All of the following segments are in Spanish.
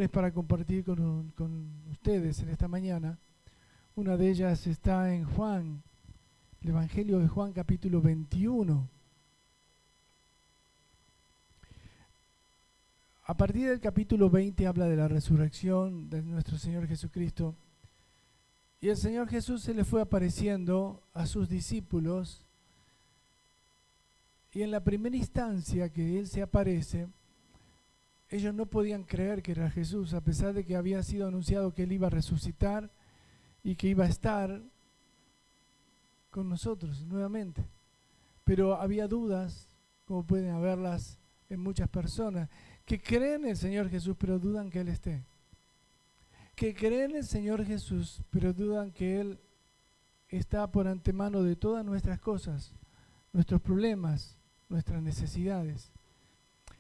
para compartir con ustedes en esta mañana. Una de ellas está en Juan, el Evangelio de Juan capítulo 21. A partir del capítulo 20 habla de la resurrección de nuestro Señor Jesucristo. Y el Señor Jesús se le fue apareciendo a sus discípulos. Y en la primera instancia que Él se aparece, ellos no podían creer que era Jesús, a pesar de que había sido anunciado que Él iba a resucitar y que iba a estar con nosotros nuevamente. Pero había dudas, como pueden haberlas en muchas personas, que creen en el Señor Jesús pero dudan que Él esté. Que creen en el Señor Jesús pero dudan que Él está por antemano de todas nuestras cosas, nuestros problemas, nuestras necesidades.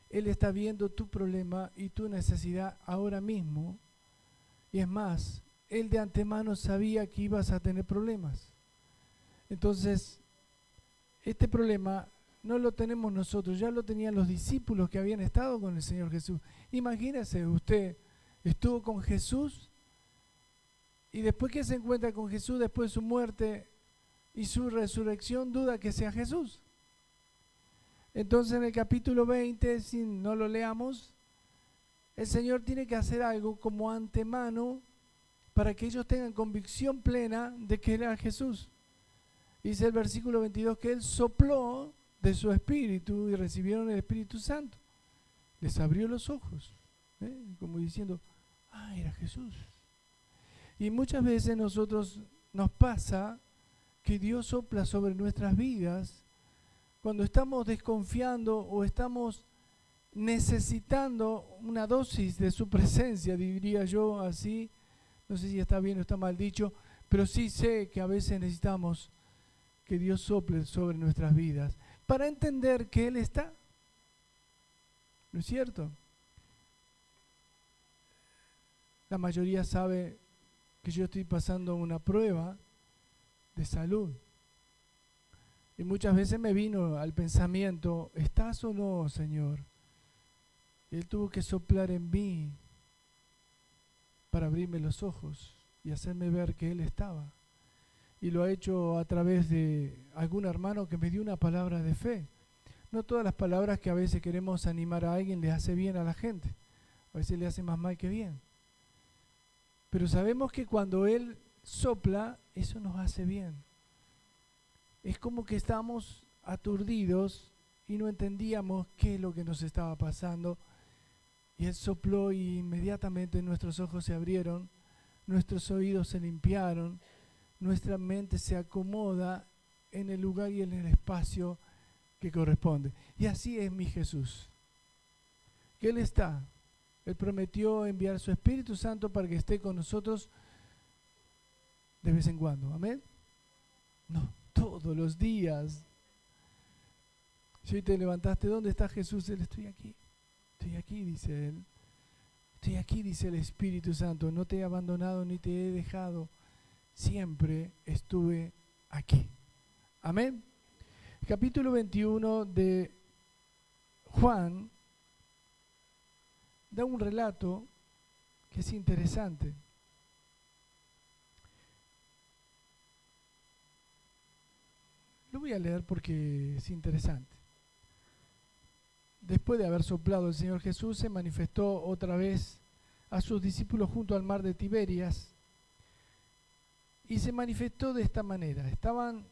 Él está viendo tu problema y tu necesidad ahora mismo. Y es más, Él de antemano sabía que ibas a tener problemas. Entonces, este problema no lo tenemos nosotros, ya lo tenían los discípulos que habían estado con el Señor Jesús. Imagínese, usted estuvo con Jesús y después que se encuentra con Jesús, después de su muerte y su resurrección, duda que sea Jesús. Entonces en el capítulo 20, si no lo leamos, el Señor tiene que hacer algo como antemano para que ellos tengan convicción plena de que era Jesús. Dice el versículo 22 que Él sopló de su espíritu y recibieron el Espíritu Santo. Les abrió los ojos, como diciendo, era Jesús. Y muchas veces nosotros nos pasa que Dios sopla sobre nuestras vidas cuando estamos desconfiando o estamos necesitando una dosis de su presencia, diría yo así. No sé si está bien o está mal dicho, pero sí sé que a veces necesitamos que Dios sople sobre nuestras vidas para entender que Él está. ¿No es cierto? La mayoría sabe que yo estoy pasando una prueba de salud. Y muchas veces me vino al pensamiento, ¿estás o no, Señor? Y Él tuvo que soplar en mí para abrirme los ojos y hacerme ver que Él estaba. Y lo ha hecho a través de algún hermano que me dio una palabra de fe. No todas las palabras que a veces queremos animar a alguien le hace bien a la gente. A veces le hace más mal que bien. Pero sabemos que cuando Él sopla, eso nos hace bien. Es como que estábamos aturdidos y no entendíamos qué es lo que nos estaba pasando. Y Él sopló y inmediatamente nuestros ojos se abrieron, nuestros oídos se limpiaron, nuestra mente se acomoda en el lugar y en el espacio que corresponde. Y así es mi Jesús, que Él está. Él prometió enviar su Espíritu Santo para que esté con nosotros de vez en cuando. ¿Amén? No, todos los días. Si hoy te levantaste, ¿dónde está Jesús? Él, estoy aquí, dice Él. Estoy aquí, dice el Espíritu Santo. No te he abandonado ni te he dejado. Siempre estuve aquí. Amén. Capítulo 21 de Juan da un relato que es interesante. Lo voy a leer porque es interesante. Después de haber soplado el Señor Jesús, se manifestó otra vez a sus discípulos junto al mar de Tiberias y se manifestó de esta manera. Estaban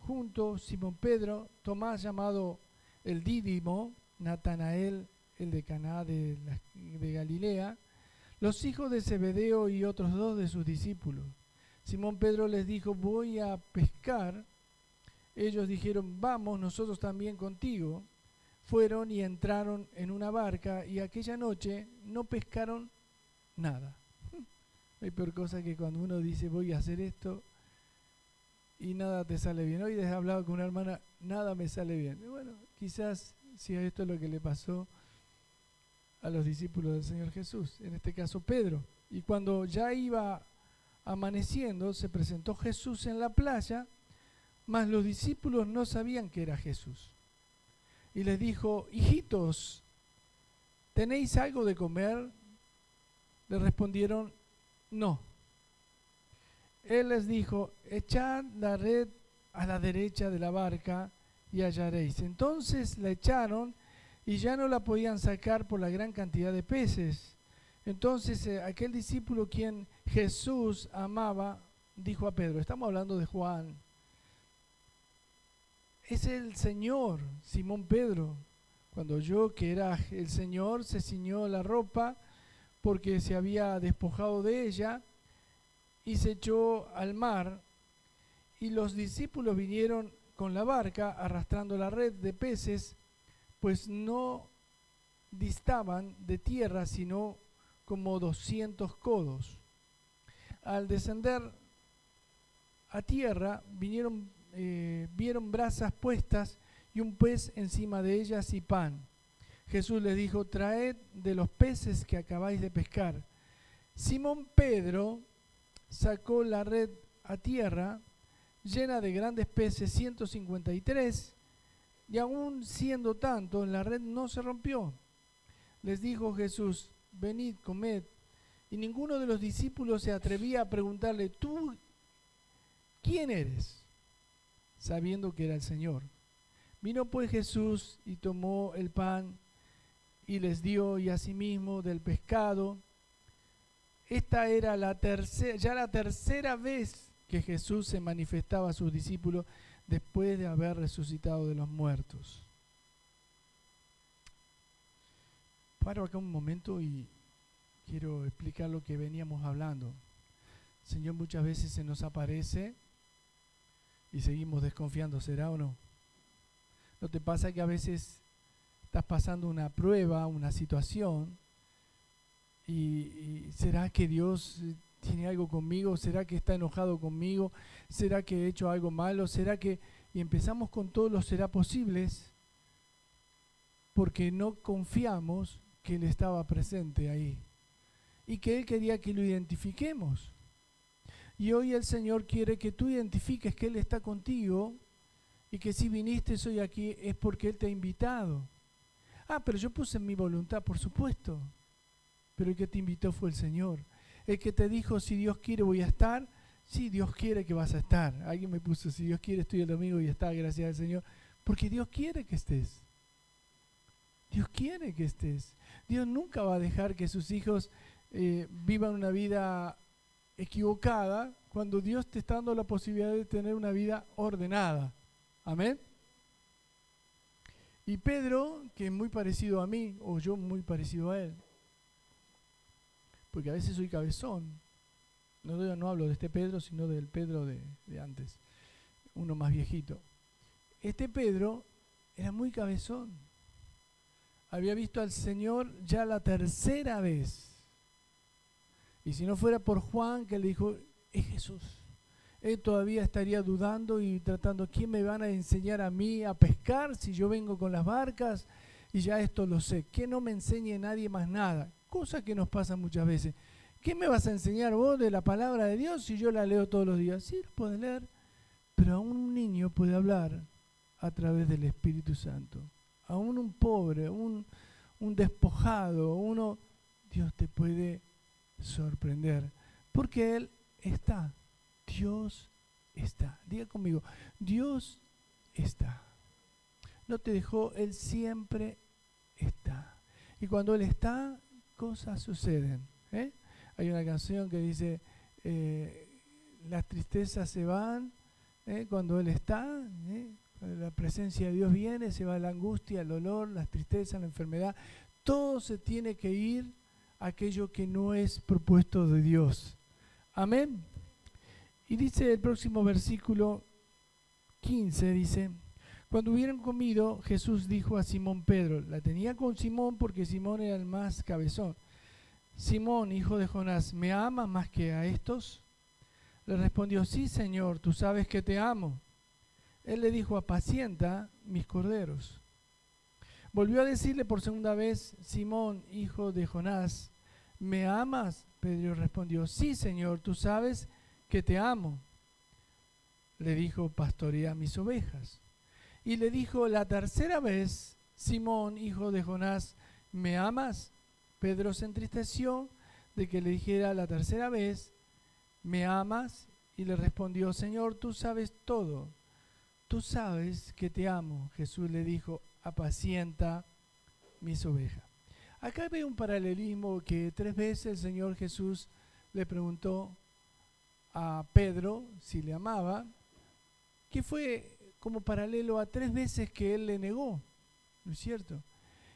juntos Simón Pedro, Tomás llamado el Dídimo, Natanael, el de Caná de Galilea, los hijos de Zebedeo y otros dos de sus discípulos. Simón Pedro les dijo, voy a pescar. Ellos dijeron, vamos nosotros también contigo. Fueron y entraron en una barca y aquella noche no pescaron nada. Hay peor cosa que cuando uno dice voy a hacer esto y nada te sale bien. Hoy he hablado con una hermana, nada me sale bien. Y bueno, quizás si esto es lo que le pasó a los discípulos del Señor Jesús, en este caso Pedro. Y cuando ya iba amaneciendo, se presentó Jesús en la playa, mas los discípulos no sabían que era Jesús. Y les dijo, hijitos, ¿tenéis algo de comer? Le respondieron, no. Él les dijo, echad la red a la derecha de la barca y hallaréis. Entonces la echaron y ya no la podían sacar por la gran cantidad de peces. Entonces aquel discípulo quien Jesús amaba, dijo a Pedro, estamos hablando de Juan, es el Señor, Simón Pedro. Cuando oyó que era el Señor, se ciñó la ropa porque se había despojado de ella y se echó al mar. Y los discípulos vinieron con la barca arrastrando la red de peces, pues no distaban de tierra sino como 200 codos. Al descender a tierra vieron brasas puestas y un pez encima de ellas y pan. Jesús les dijo, traed de los peces que acabáis de pescar. Simón Pedro sacó la red a tierra llena de grandes peces, 153, y aún siendo tanto, la red no se rompió. Les dijo Jesús, venid, comed. Y ninguno de los discípulos se atrevía a preguntarle, ¿tú quién eres? Sabiendo que era el Señor. Vino pues Jesús y tomó el pan y les dio, y asimismo del pescado. Esta era ya la tercera vez que Jesús se manifestaba a sus discípulos después de haber resucitado de los muertos. Paro acá un momento y quiero explicar lo que veníamos hablando. El Señor muchas veces se nos aparece y seguimos desconfiando, ¿será o no? ¿No te pasa que a veces estás pasando una prueba, una situación, y será que Dios tiene algo conmigo? ¿Será que está enojado conmigo? ¿Será que he hecho algo malo? ¿Será que...? Y empezamos con todos los será posibles porque no confiamos que Él estaba presente ahí y que Él quería que lo identifiquemos. Y hoy el Señor quiere que tú identifiques que Él está contigo y que si viniste hoy aquí es porque Él te ha invitado. Ah, pero yo puse en mi voluntad, por supuesto, pero el que te invitó fue el Señor. El que te dijo, si Dios quiere voy a estar. Sí, Dios quiere que vas a estar. Alguien me puso, si Dios quiere estoy el domingo y está, gracias al Señor. Porque Dios quiere que estés. Dios quiere que estés. Dios nunca va a dejar que sus hijos vivan una vida equivocada cuando Dios te está dando la posibilidad de tener una vida ordenada. Amén. Y Pedro, que es muy parecido a mí, o yo muy parecido a él, porque a veces soy cabezón. No hablo de este Pedro, sino del Pedro de antes, uno más viejito. Este Pedro era muy cabezón. Había visto al Señor ya la tercera vez. Y si no fuera por Juan, que le dijo, es Jesús, él todavía estaría dudando y tratando, ¿quién me van a enseñar a mí a pescar si yo vengo con las barcas y ya esto lo sé? Que no me enseñe nadie más nada. Cosa que nos pasa muchas veces. ¿Qué me vas a enseñar vos de la palabra de Dios si yo la leo todos los días? Sí, lo puedes leer, pero aún un niño puede hablar a través del Espíritu Santo. Aún un pobre, un despojado, Dios te puede sorprender, porque Él está. Dios está. Diga conmigo, Dios está. No te dejó, Él siempre está. Y cuando Él está, cosas suceden. Hay una canción que dice, las tristezas se van cuando Él está, cuando la presencia de Dios viene, se va la angustia, el dolor, las tristezas, la enfermedad. Todo se tiene que ir a aquello que no es propuesto de Dios. Amén. Y dice el próximo versículo 15, dice, cuando hubieron comido, Jesús dijo a Simón Pedro, la tenía con Simón porque Simón era el más cabezón. Simón, hijo de Jonás, ¿me amas más que a estos? Le respondió, sí, Señor, tú sabes que te amo. Él le dijo, apacienta mis corderos. Volvió a decirle por segunda vez, Simón, hijo de Jonás, ¿me amas? Pedro respondió, sí, Señor, tú sabes que te amo. Le dijo, pastorea mis ovejas. Y le dijo la tercera vez, Simón, hijo de Jonás, ¿me amas? Pedro se entristeció de que le dijera la tercera vez, ¿me amas? Y le respondió, Señor, tú sabes todo. Tú sabes que te amo. Jesús le dijo, apacienta mis ovejas. Acá veo un paralelismo que 3 veces el Señor Jesús le preguntó a Pedro si le amaba, que fue como paralelo a 3 veces que él le negó, ¿no es cierto?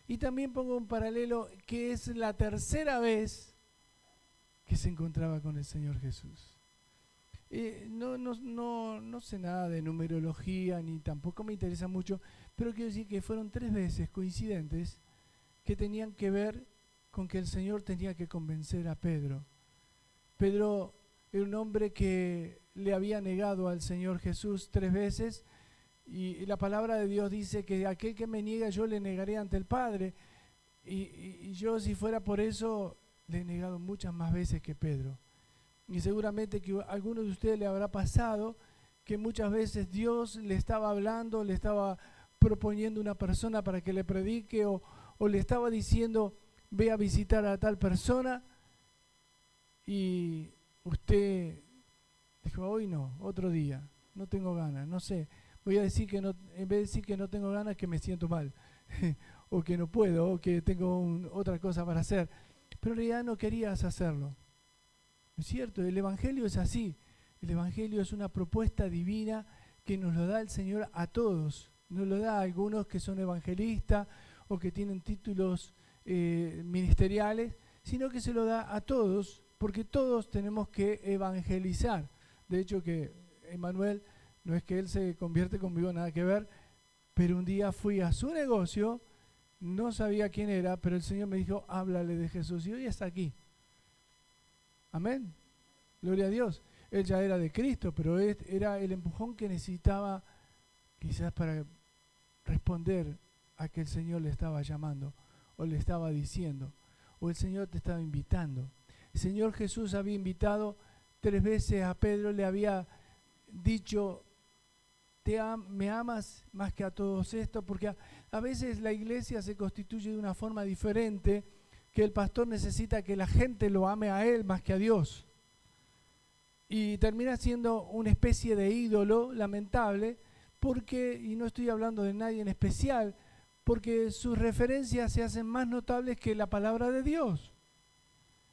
Y también pongo un paralelo que es la tercera vez que se encontraba con el Señor Jesús. No sé nada de numerología, ni tampoco me interesa mucho, pero quiero decir que fueron 3 veces coincidentes que tenían que ver con que el Señor tenía que convencer a Pedro. Pedro era un hombre que le había negado al Señor Jesús 3 veces, y la palabra de Dios dice que aquel que me niega yo le negaré ante el Padre, y yo, si fuera por eso, le he negado muchas más veces que Pedro. Y seguramente que a alguno de ustedes le habrá pasado que muchas veces Dios le estaba hablando, le estaba proponiendo una persona para que le predique, o le estaba diciendo, ve a visitar a tal persona, y usted dijo, hoy no, otro día, no tengo ganas, no sé, voy a decir que no, en vez de decir que no tengo ganas, que me siento mal, o que no puedo, o que tengo otra cosa para hacer, pero en realidad no querías hacerlo. ¿No es cierto? El Evangelio es así. El Evangelio es una propuesta divina que nos lo da el Señor a todos. No lo da a algunos que son evangelistas o que tienen títulos ministeriales, sino que se lo da a todos, porque todos tenemos que evangelizar. De hecho, que Emmanuel, no es que él se convierte conmigo, nada que ver, pero un día fui a su negocio, no sabía quién era, pero el Señor me dijo, háblale de Jesús, y hoy está aquí. Amén. Gloria a Dios. Él ya era de Cristo, pero era el empujón que necesitaba quizás para responder a que el Señor le estaba llamando, o le estaba diciendo, o el Señor te estaba invitando. El Señor Jesús había invitado 3 veces a Pedro, le había dicho, me amas más que a todos estos, porque a veces la iglesia se constituye de una forma diferente, que el pastor necesita que la gente lo ame a él más que a Dios. Y termina siendo una especie de ídolo lamentable, porque, y no estoy hablando de nadie en especial, porque sus referencias se hacen más notables que la palabra de Dios.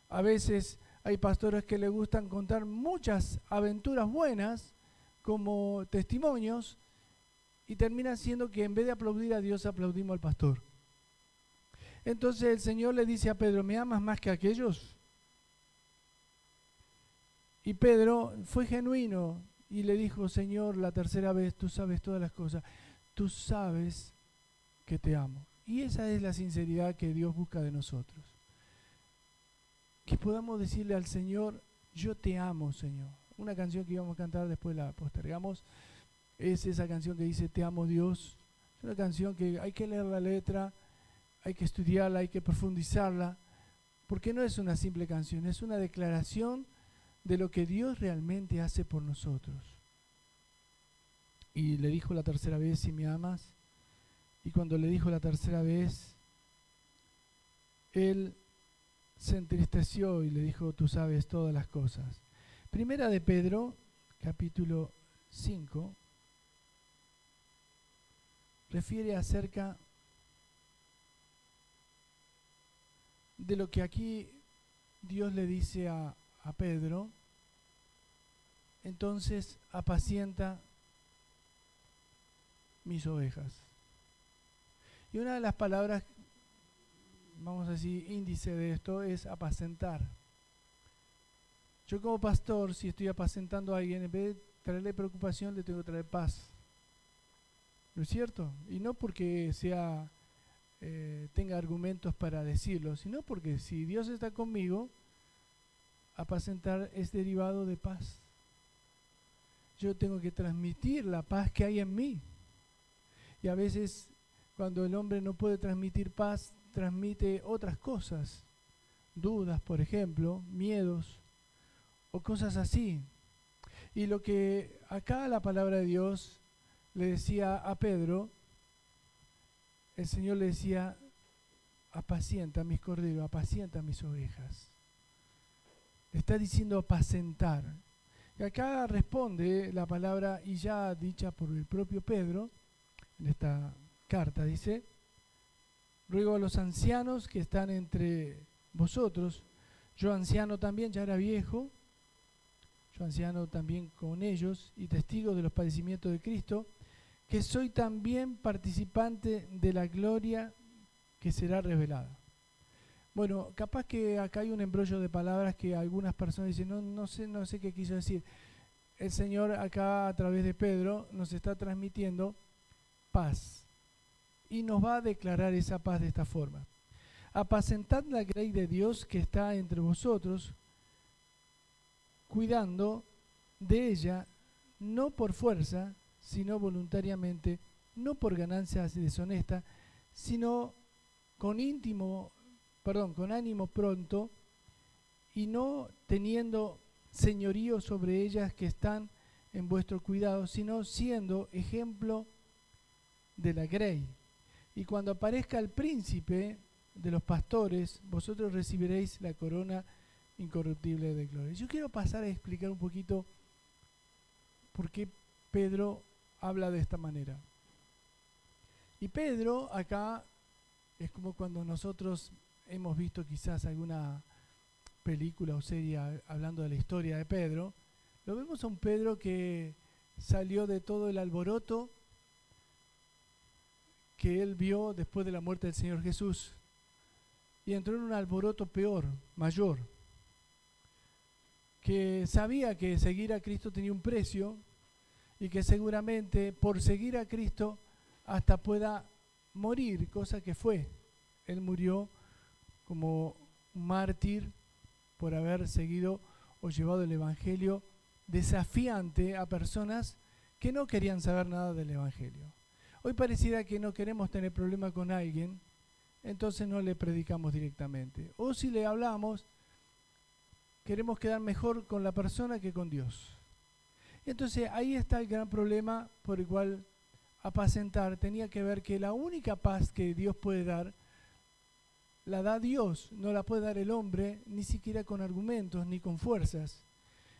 A veces hay pastores que les gustan contar muchas aventuras buenas como testimonios, y termina siendo que en vez de aplaudir a Dios, aplaudimos al pastor. Entonces el Señor le dice a Pedro, ¿me amas más que aquellos? Y Pedro fue genuino y le dijo, Señor, la tercera vez, tú sabes todas las cosas, tú sabes que te amo. Y esa es la sinceridad que Dios busca de nosotros. Que podamos decirle al Señor, yo te amo, Señor. Una canción que íbamos a cantar, después la postergamos, es esa canción que dice, te amo Dios. Es una canción que hay que leer la letra, hay que estudiarla, hay que profundizarla, porque no es una simple canción, es una declaración de lo que Dios realmente hace por nosotros. Y le dijo la tercera vez, si me amas, y cuando le dijo la tercera vez, él se entristeció y le dijo, tú sabes todas las cosas. Primera de Pedro, capítulo 5, refiere acerca de lo que aquí Dios le dice a Pedro. Entonces apacienta mis ovejas. Y una de las palabras, vamos a decir, índice de esto es apacentar. Yo como pastor, si estoy apacentando a alguien, en vez de traerle preocupación, le tengo que traer paz. ¿No es cierto? Y no porque tenga argumentos para decirlo, sino porque si Dios está conmigo, apacentar es derivado de paz. Yo tengo que transmitir la paz que hay en mí. Y a veces, cuando el hombre no puede transmitir paz, transmite otras cosas. Dudas, por ejemplo, miedos o cosas así. Y lo que acá la palabra de Dios le decía a Pedro, el Señor le decía, apacienta mis corderos, apacienta mis ovejas. Le está diciendo apacentar. Y acá responde la palabra y ya dicha por el propio Pedro, en esta carta dice: ruego a los ancianos que están entre vosotros, yo anciano también, ya era viejo, yo anciano también con ellos y testigo de los padecimientos de Cristo, que soy también participante de la gloria que será revelada. Bueno, capaz que acá hay un embrollo de palabras que algunas personas dicen, no sé qué quiso decir. El Señor acá a través de Pedro nos está transmitiendo paz y nos va a declarar esa paz de esta forma: apacentad la grey de Dios que está entre vosotros, cuidando de ella, no por fuerza, sino voluntariamente, no por ganancias deshonestas, sino con ánimo pronto, y no teniendo señorío sobre ellas que están en vuestro cuidado, sino siendo ejemplo de la grey. Y cuando aparezca el príncipe de los pastores, vosotros recibiréis la corona incorruptible de gloria. Yo quiero pasar a explicar un poquito por qué Pedro habla de esta manera. Y Pedro acá es como cuando nosotros hemos visto quizás alguna película o serie hablando de la historia de Pedro. Lo vemos a un Pedro que salió de todo el alboroto que él vio después de la muerte del Señor Jesús y entró en un alboroto peor, mayor, que sabía que seguir a Cristo tenía un precio y que seguramente por seguir a Cristo hasta pueda morir, cosa que fue. Él murió como un mártir por haber seguido o llevado el Evangelio desafiante a personas que no querían saber nada del Evangelio. Hoy pareciera que no queremos tener problema con alguien, entonces no le predicamos directamente. O si le hablamos, queremos quedar mejor con la persona que con Dios. Entonces ahí está el gran problema por el cual apacentar tenía que ver que la única paz que Dios puede dar, la da Dios, no la puede dar el hombre, ni siquiera con argumentos ni con fuerzas.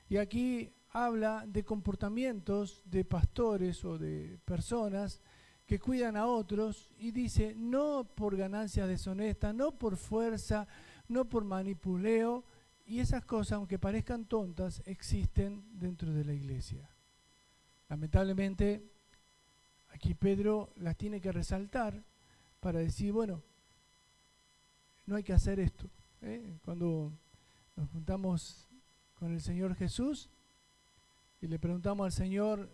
Y aquí habla de comportamientos de pastores o de personas que cuidan a otros y dice, no por ganancias deshonestas, no por fuerza, no por manipuleo, y esas cosas, aunque parezcan tontas, existen dentro de la iglesia. Lamentablemente, aquí Pedro las tiene que resaltar para decir, bueno, no hay que hacer esto. Cuando nos juntamos con el Señor Jesús y le preguntamos al Señor,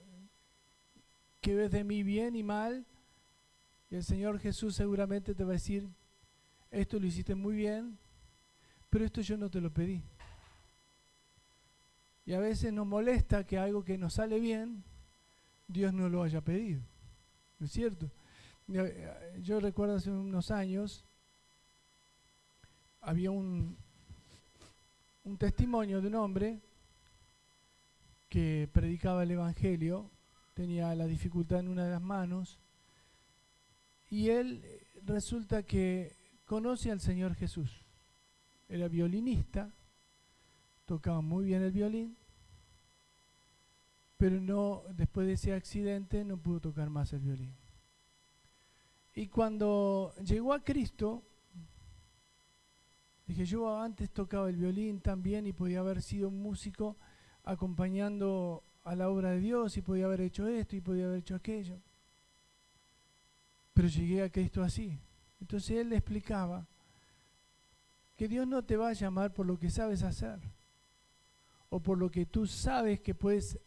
¿qué ves de mí bien y mal? Y el Señor Jesús seguramente te va a decir, esto lo hiciste muy bien, pero esto yo no te lo pedí. Y a veces nos molesta que algo que nos sale bien, Dios no lo haya pedido. ¿No es cierto? Yo recuerdo hace unos años, había un testimonio de un hombre que predicaba el Evangelio, tenía la dificultad en una de las manos, y él resulta que conoce al Señor Jesús. Era violinista, tocaba muy bien el violín, pero no, después de ese accidente no pudo tocar más el violín. Y cuando llegó a Cristo, dije, yo antes tocaba el violín también y podía haber sido un músico acompañando a la obra de Dios y podía haber hecho esto y podía haber hecho aquello. Pero llegué a Cristo así. Entonces él le explicaba que Dios no te va a llamar por lo que sabes hacer o por lo que tú sabes que puedes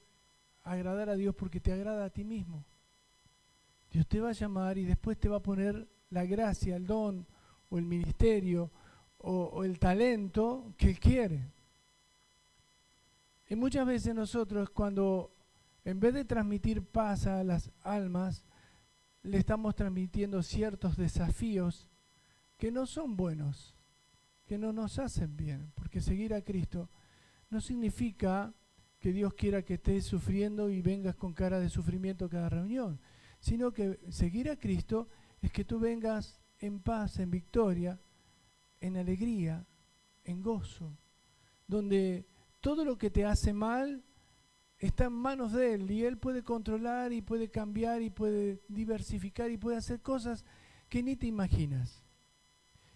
agradar a Dios porque te agrada a ti mismo. Dios te va a llamar y después te va a poner la gracia, el don o el ministerio o el talento que Él quiere. Y muchas veces nosotros cuando en vez de transmitir paz a las almas, le estamos transmitiendo ciertos desafíos que no son buenos, que no nos hacen bien, porque seguir a Cristo no significa que Dios quiera que estés sufriendo y vengas con cara de sufrimiento a cada reunión, sino que seguir a Cristo es que tú vengas en paz, en victoria, en alegría, en gozo, donde todo lo que te hace mal está en manos de Él y Él puede controlar y puede cambiar y puede diversificar y puede hacer cosas que ni te imaginas.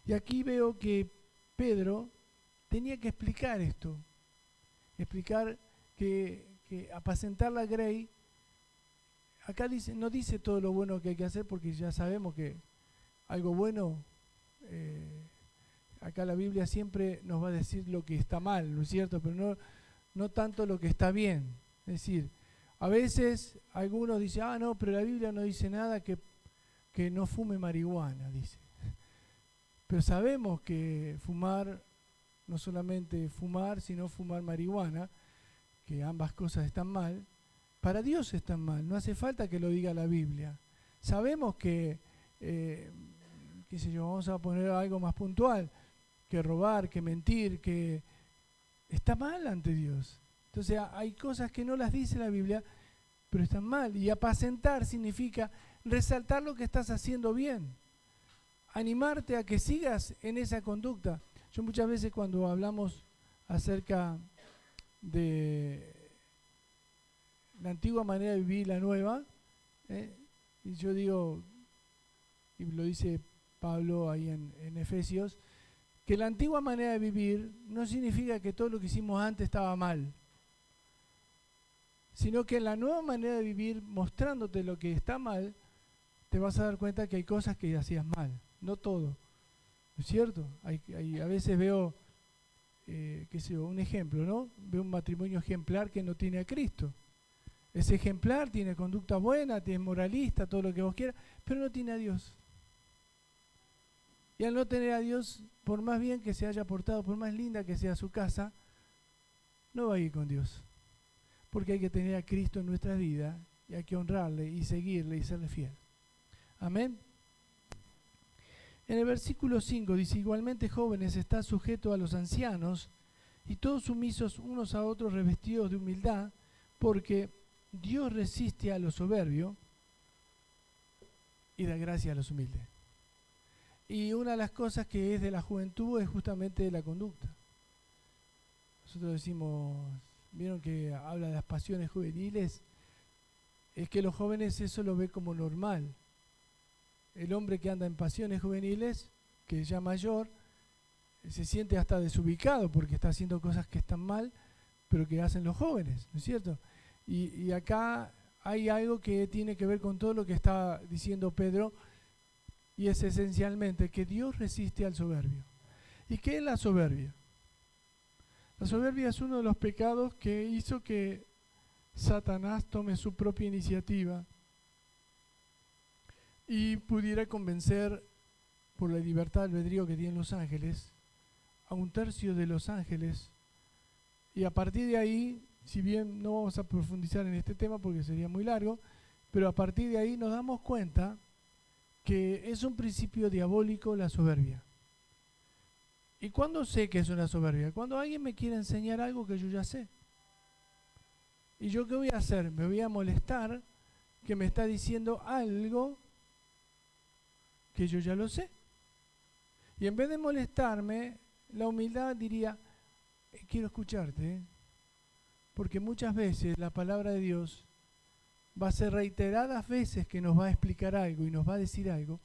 Y aquí veo que Pedro tenía que explicar esto, explicar que apacentar la grey, acá dice, no dice todo lo bueno que hay que hacer porque ya sabemos que algo bueno, acá la Biblia siempre nos va a decir lo que está mal, ¿no es cierto? Pero no tanto lo que está bien. Es decir, a veces algunos dicen, no, pero la Biblia no dice nada que no fume marihuana, dice. Pero sabemos que fumar, no solamente fumar, sino fumar marihuana, que ambas cosas están mal, para Dios están mal, no hace falta que lo diga la Biblia. Sabemos que, qué sé yo, vamos a poner algo más puntual, que robar, que mentir, que está mal ante Dios. Entonces hay cosas que no las dice la Biblia, pero están mal. Y apacentar significa resaltar lo que estás haciendo bien, animarte a que sigas en esa conducta. Yo muchas veces cuando hablamos acerca de la antigua manera de vivir y la nueva, y yo digo, y lo dice Pablo ahí en Efesios, que la antigua manera de vivir no significa que todo lo que hicimos antes estaba mal, sino que en la nueva manera de vivir, mostrándote lo que está mal, te vas a dar cuenta que hay cosas que hacías mal, no todo, ¿no es cierto? A veces veo, qué sé yo, un ejemplo, ¿no? Veo un matrimonio ejemplar que no tiene a Cristo. Es ejemplar, tiene conducta buena, tiene moralista, todo lo que vos quieras, pero no tiene a Dios. Y al no tener a Dios, por más bien que se haya portado, por más linda que sea su casa, no va a ir con Dios. Porque hay que tener a Cristo en nuestra vida y hay que honrarle y seguirle y serle fiel. Amén. En el versículo 5 dice, igualmente jóvenes, está sujeto a los ancianos y todos sumisos unos a otros revestidos de humildad, porque Dios resiste a los soberbios y da gracia a los humildes. Y una de las cosas que es de la juventud es justamente la conducta. Nosotros decimos, vieron que habla de las pasiones juveniles, es que los jóvenes eso lo ve como normal. El hombre que anda en pasiones juveniles, que es ya mayor, se siente hasta desubicado porque está haciendo cosas que están mal, pero que hacen los jóvenes, ¿no es cierto? Y acá hay algo que tiene que ver con todo lo que está diciendo Pedro, y es esencialmente que Dios resiste al soberbio. ¿Y qué es la soberbia? La soberbia es uno de los pecados que hizo que Satanás tome su propia iniciativa y pudiera convencer, por la libertad de albedrío que tienen los ángeles, a un tercio de los ángeles. Y a partir de ahí, si bien no vamos a profundizar en este tema porque sería muy largo, pero a partir de ahí nos damos cuenta que es un principio diabólico la soberbia. ¿Y cuándo sé que es una soberbia? Cuando alguien me quiere enseñar algo que yo ya sé. ¿Y yo qué voy a hacer? Me voy a molestar que me está diciendo algo que yo ya lo sé. Y en vez de molestarme, la humildad diría, quiero escucharte, porque muchas veces la palabra de Dios va a ser reiteradas veces que nos va a explicar algo y nos va a decir algo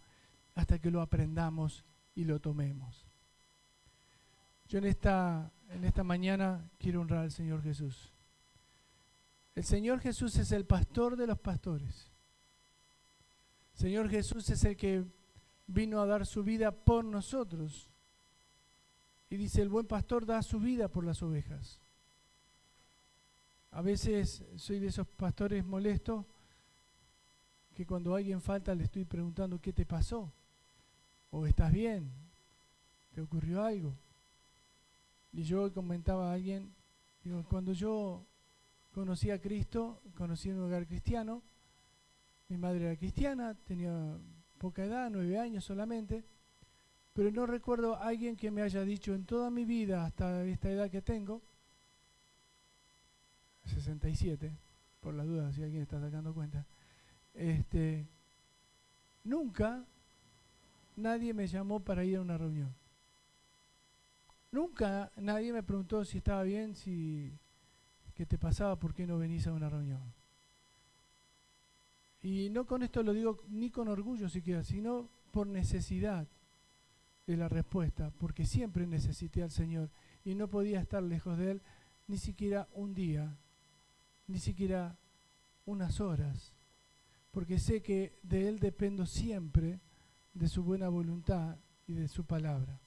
hasta que lo aprendamos y lo tomemos. Yo en esta mañana quiero honrar al Señor Jesús. El Señor Jesús es el pastor de los pastores. El Señor Jesús es el que vino a dar su vida por nosotros. Y dice, el buen pastor da su vida por las ovejas. A veces soy de esos pastores molestos que cuando alguien falta le estoy preguntando qué te pasó, o estás bien, te ocurrió algo. Y yo comentaba a alguien, digo, cuando yo conocí a Cristo, conocí en un hogar cristiano, mi madre era cristiana, tenía poca edad, 9 años solamente, pero no recuerdo a alguien que me haya dicho en toda mi vida, hasta esta edad que tengo, 67, por las dudas si alguien está sacando cuenta, nunca nadie me llamó para ir a una reunión. Nunca nadie me preguntó si estaba bien, si qué te pasaba, por qué no venís a una reunión. Y no con esto lo digo ni con orgullo siquiera, sino por necesidad de la respuesta, porque siempre necesité al Señor y no podía estar lejos de Él ni siquiera un día, ni siquiera unas horas, porque sé que de Él dependo siempre, de su buena voluntad y de su palabra.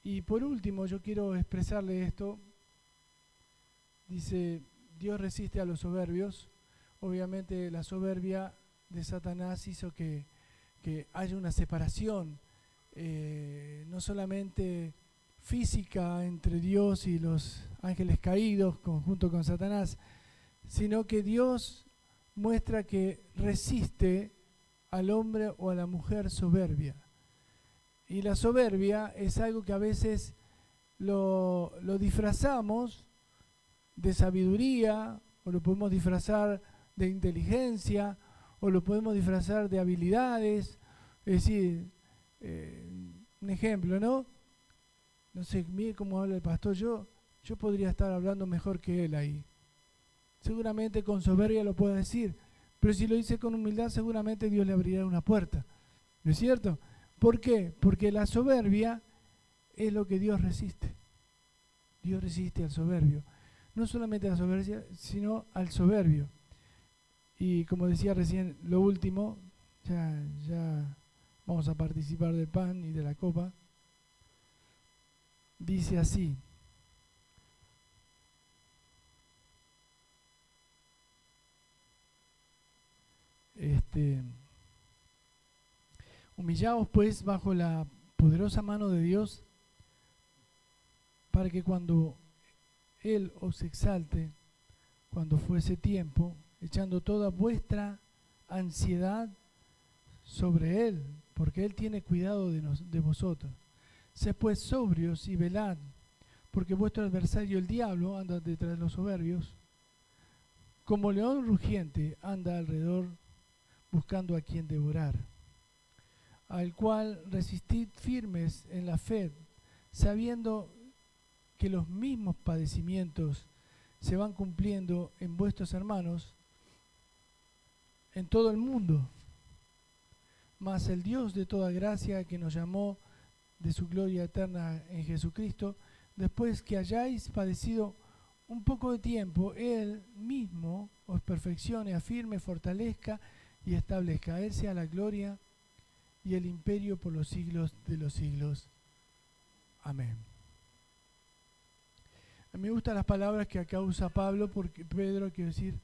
Y por último, yo quiero expresarle esto. Dice, Dios resiste a los soberbios. Obviamente la soberbia de Satanás hizo que haya una separación, no solamente física entre Dios y los ángeles caídos junto con Satanás, sino que Dios muestra que resiste al hombre o a la mujer soberbia. Y la soberbia es algo que a veces lo disfrazamos de sabiduría, o lo podemos disfrazar de inteligencia, o lo podemos disfrazar de habilidades. Es decir, un ejemplo, ¿no? No sé, mire cómo habla el pastor. Yo podría estar hablando mejor que él ahí. Seguramente con soberbia lo puedo decir, pero si lo dice con humildad, seguramente Dios le abrirá una puerta. ¿No es cierto? ¿Por qué? Porque la soberbia es lo que Dios resiste. Dios resiste al soberbio. No solamente a la soberbia, sino al soberbio. Y como decía recién, lo último, ya vamos a participar del pan y de la copa. Dice así: humillaos pues bajo la poderosa mano de Dios, para que cuando Él os exalte, cuando fuese tiempo, echando toda vuestra ansiedad sobre Él, porque Él tiene cuidado de vosotros. Sed pues sobrios y velad, porque vuestro adversario el diablo anda detrás de los soberbios, como león rugiente anda alrededor buscando a quien devorar, al cual resistid firmes en la fe, sabiendo que los mismos padecimientos se van cumpliendo en vuestros hermanos en todo el mundo. Mas el Dios de toda gracia, que nos llamó de su gloria eterna en Jesucristo, después que hayáis padecido un poco de tiempo, Él mismo os perfeccione, afirme, fortalezca y establezca. A Él sea la gloria y el imperio por los siglos de los siglos. Amén. A mí me gustan las palabras que acá usa Pedro, quiero decir,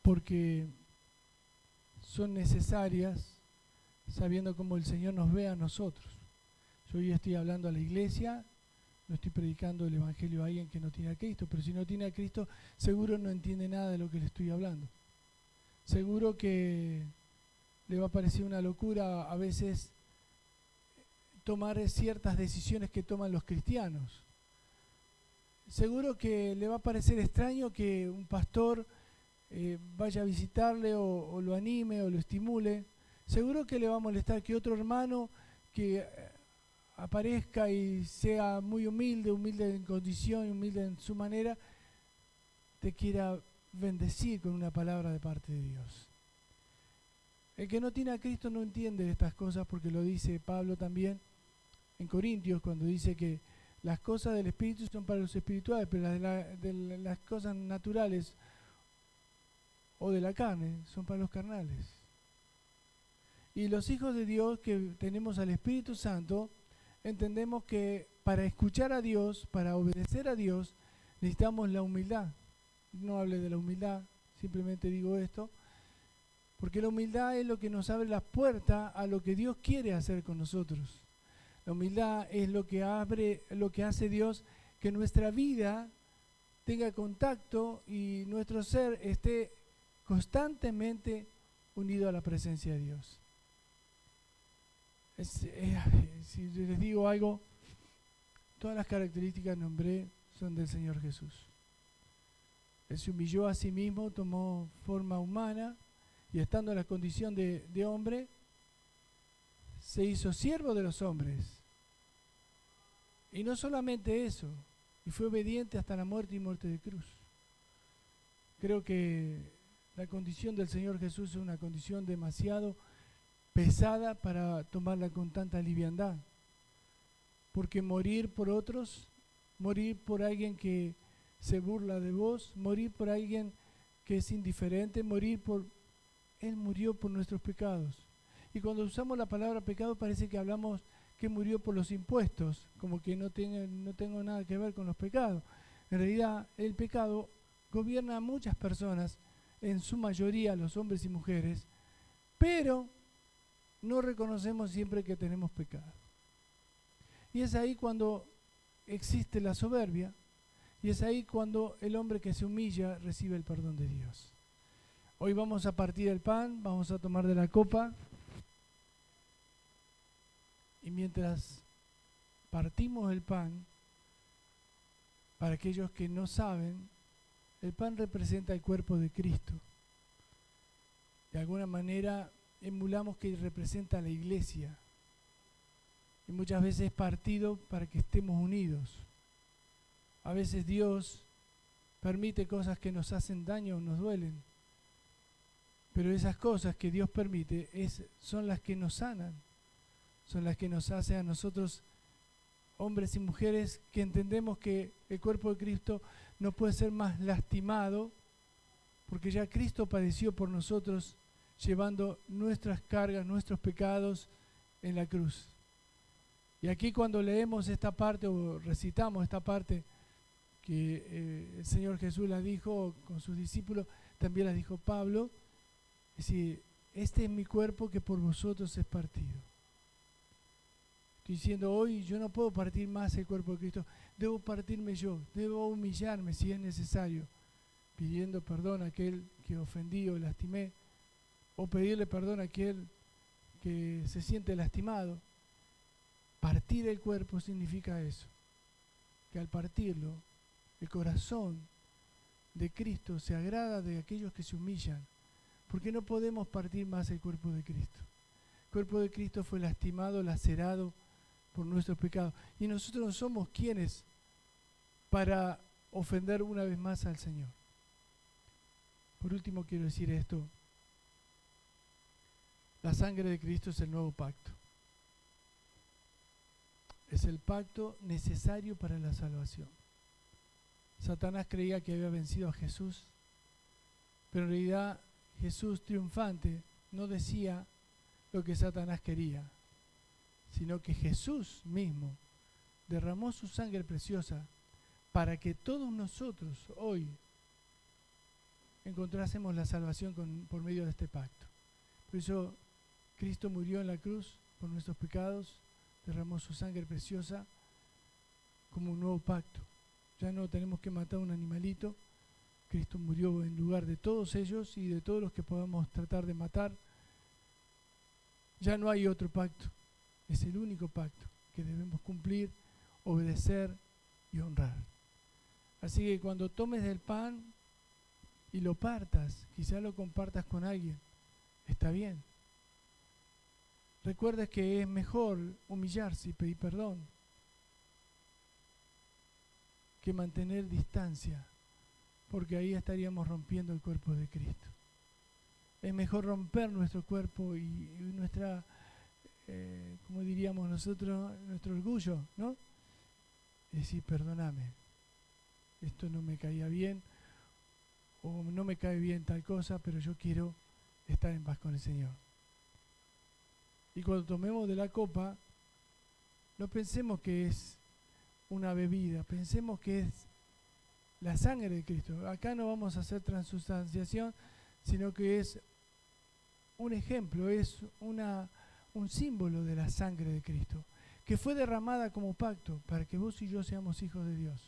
porque son necesarias, sabiendo cómo el Señor nos ve a nosotros. Yo hoy estoy hablando a la iglesia, no estoy predicando el evangelio a alguien que no tiene a Cristo, pero si no tiene a Cristo, seguro no entiende nada de lo que le estoy hablando. Seguro que le va a parecer una locura a veces tomar ciertas decisiones que toman los cristianos. Seguro que le va a parecer extraño que un pastor vaya a visitarle o lo anime o lo estimule. Seguro que le va a molestar que otro hermano que aparezca y sea muy humilde en condición y humilde en su manera, te quiera bendecir con una palabra de parte de Dios. El que no tiene a Cristo no entiende estas cosas, porque lo dice Pablo también en Corintios, cuando dice que las cosas del Espíritu son para los espirituales, pero las cosas naturales o de la carne son para los carnales. Y los hijos de Dios que tenemos al Espíritu Santo, entendemos que para escuchar a Dios, para obedecer a Dios, necesitamos la humildad. No hable de la humildad, simplemente digo esto, porque la humildad es lo que nos abre la puerta a lo que Dios quiere hacer con nosotros. La humildad es lo que hace Dios que nuestra vida tenga contacto y nuestro ser esté constantemente unido a la presencia de Dios. Si les digo algo, todas las características que nombré son del Señor Jesús. Él se humilló a sí mismo, tomó forma humana y estando en la condición de hombre, se hizo siervo de los hombres. Y no solamente eso, y fue obediente hasta la muerte y muerte de cruz. Creo que la condición del Señor Jesús es una condición demasiado pesada para tomarla con tanta liviandad. Porque morir por otros, morir por alguien que se burla de vos, morir por alguien que es indiferente, Él murió por nuestros pecados. Y cuando usamos la palabra pecado parece que hablamos que murió por los impuestos, como que no tengo nada que ver con los pecados. En realidad, el pecado gobierna a muchas personas, en su mayoría los hombres y mujeres, pero no reconocemos siempre que tenemos pecado. Y es ahí cuando existe la soberbia, y es ahí cuando el hombre que se humilla recibe el perdón de Dios. Hoy vamos a partir el pan, vamos a tomar de la copa, y mientras partimos el pan, para aquellos que no saben, el pan representa el cuerpo de Cristo. De alguna manera emulamos que representa a la iglesia. Y muchas veces es partido para que estemos unidos. A veces Dios permite cosas que nos hacen daño o nos duelen. Pero esas cosas que Dios permite son las que nos sanan. Son las que nos hacen a nosotros, hombres y mujeres, que entendemos que el cuerpo de Cristo no puede ser más lastimado, porque ya Cristo padeció por nosotros, llevando nuestras cargas, nuestros pecados en la cruz. Y aquí cuando leemos esta parte o recitamos esta parte que el Señor Jesús la dijo con sus discípulos, también la dijo Pablo, es decir, este es mi cuerpo que por vosotros es partido. Estoy diciendo hoy, yo no puedo partir más el cuerpo de Cristo, debo partirme yo, debo humillarme si es necesario, pidiendo perdón a aquel que ofendí o lastimé, o pedirle perdón a aquel que se siente lastimado. Partir el cuerpo significa eso, que al partirlo, el corazón de Cristo se agrada de aquellos que se humillan, porque no podemos partir más el cuerpo de Cristo. El cuerpo de Cristo fue lastimado, lacerado por nuestros pecados, y nosotros no somos quienes para ofender una vez más al Señor. Por último quiero decir esto: la sangre de Cristo es el nuevo pacto. Es el pacto necesario para la salvación. Satanás creía que había vencido a Jesús, pero en realidad Jesús triunfante no decía lo que Satanás quería, sino que Jesús mismo derramó su sangre preciosa para que todos nosotros hoy encontrásemos la salvación por medio de este pacto. Por eso Cristo murió en la cruz por nuestros pecados, derramó su sangre preciosa como un nuevo pacto. Ya no tenemos que matar a un animalito. Cristo murió en lugar de todos ellos y de todos los que podamos tratar de matar. Ya no hay otro pacto. Es el único pacto que debemos cumplir, obedecer y honrar. Así que cuando tomes del pan y lo partas, quizás lo compartas con alguien, está bien. Recuerda que es mejor humillarse y pedir perdón que mantener distancia, porque ahí estaríamos rompiendo el cuerpo de Cristo. Es mejor romper nuestro cuerpo y nuestra, como diríamos nosotros, nuestro orgullo, ¿no? Es decir, perdóname, esto no me caía bien, o no me cae bien tal cosa, pero yo quiero estar en paz con el Señor. Y cuando tomemos de la copa, no pensemos que es una bebida, pensemos que es la sangre de Cristo. Acá no vamos a hacer transustanciación, sino que es un ejemplo, es un símbolo de la sangre de Cristo, que fue derramada como pacto para que vos y yo seamos hijos de Dios,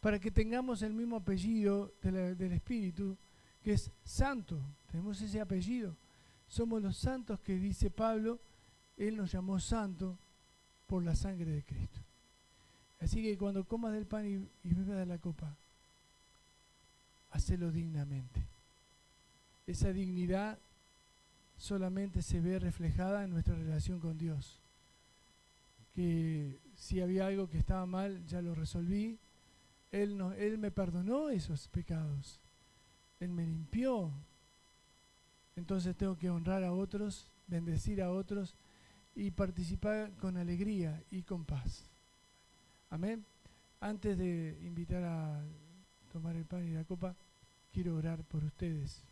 para que tengamos el mismo apellido del Espíritu, que es santo. Tenemos ese apellido. Somos los santos que dice Pablo. Él nos llamó santo por la sangre de Cristo. Así que cuando comas del pan y bebas de la copa, hacelo dignamente. Esa dignidad solamente se ve reflejada en nuestra relación con Dios, que si había algo que estaba mal, ya lo resolví. Él me perdonó esos pecados. Él me limpió. Entonces tengo que honrar a otros, bendecir a otros y participar con alegría y con paz. Amén. Antes de invitar a tomar el pan y la copa, quiero orar por ustedes.